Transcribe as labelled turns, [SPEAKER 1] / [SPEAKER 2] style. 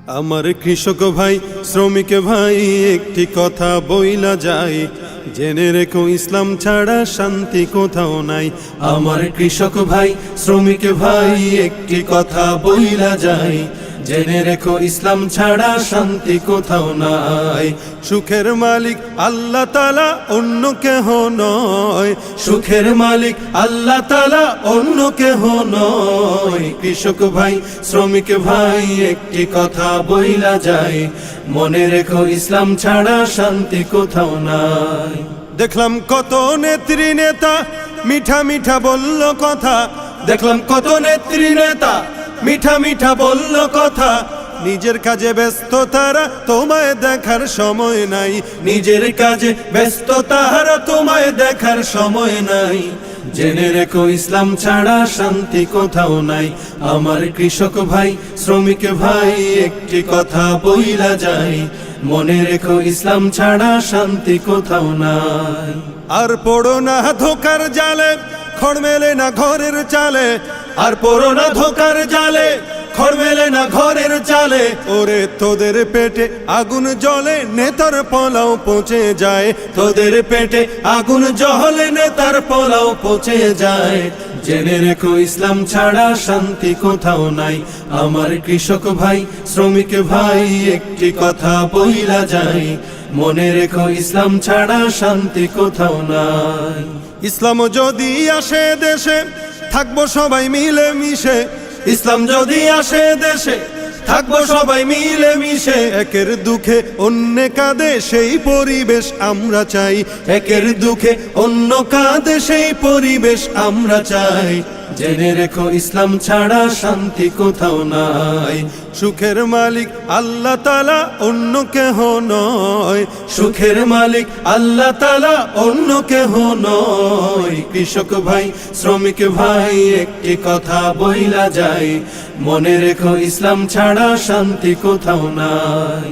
[SPEAKER 1] আমার কৃষক ভাই শ্রমিক ভাই একটি কথা বইলা যায়, জেনে রেখো ইসলাম ছাড়া শান্তি কোথাও নাই। আমার কৃষক ভাই শ্রমিক ভাই একটি কথা বইলা যায়, জেনে রেখো ইসলাম ছাড়া শান্তি কোথাও নাই। সুখের মালিক আল্লাহ তাআলা অন্য কেহ নয়, সুখের মালিক আল্লাহ তাআলা অন্য কেহ নয়। কৃষক ভাই শ্রমিক ভাই একটি কথা বইলা যায়, মনে রেখো ইসলাম ছাড়া শান্তি কোথাও নাই। দেখলাম কত নেত্রী নেতা মিঠা মিঠা বলল কথা, দেখলাম কত নেত্রী নেতা মিঠা মিঠা বলল কথা, নিজের কাজে ব্যস্ত তারা তোমায় দেখার সময় নাই, নিজের কাজে ব্যস্ত তারা তোমায় দেখার সময় নাই। জেনে রেখো ইসলাম ছাড়া শান্তি কোথাও নাই। আমার কৃষক ভাই শ্রমিক ভাই একটি কথা বইলা যায়, মনে রেখো ইসলাম ছাড়া শান্তি কোথাও নাই। আর পড়ো না ধোকার জালে, খড় মেলে না ঘরের চালে, আর পড়ো না ধোকার জালে, খড় মেলে না ঘরের চালে। ওরে তোদের পেটে আগুন জ্বলে নেতার পোলাও পচে যায়, তোদের পেটে আগুন জ্বলে নেতার পোলাও পচে যায়। জেনে রেখো ইসলাম ছাড়া শান্তি কোথাও নাই। আমার কৃষক ভাই শ্রমিক ভাই একটি কথা বইলা যায়, মনে রেখো ইসলাম ছাড়া শান্তি কোথাও নাই। ইসলাম যদি আসে দেশে থাকবো সবাই মিলে মিশে, ইসলাম যদি আসে দেশে থাকবো সবাই মিলে মিশে। একের দুঃখে অন্য কাঁদে সেই পরিবেশ আমরা চাই, একের দুঃখে অন্য কাঁদে সেই পরিবেশ আমরা চাই। জেনে রেখো ইসলাম ছাড়া শান্তি কোথাও নাই। সুখের মালিক আল্লাহ তাআলা অন্য কেহ নয়, সুখের মালিক আল্লাহ তাআলা অন্য কেহ নয়। কৃষক ভাই শ্রমিক ভাই একটি কথা বইলা যায়, মনে রেখো ইসলাম ছাড়া শান্তি কোথাও নাই।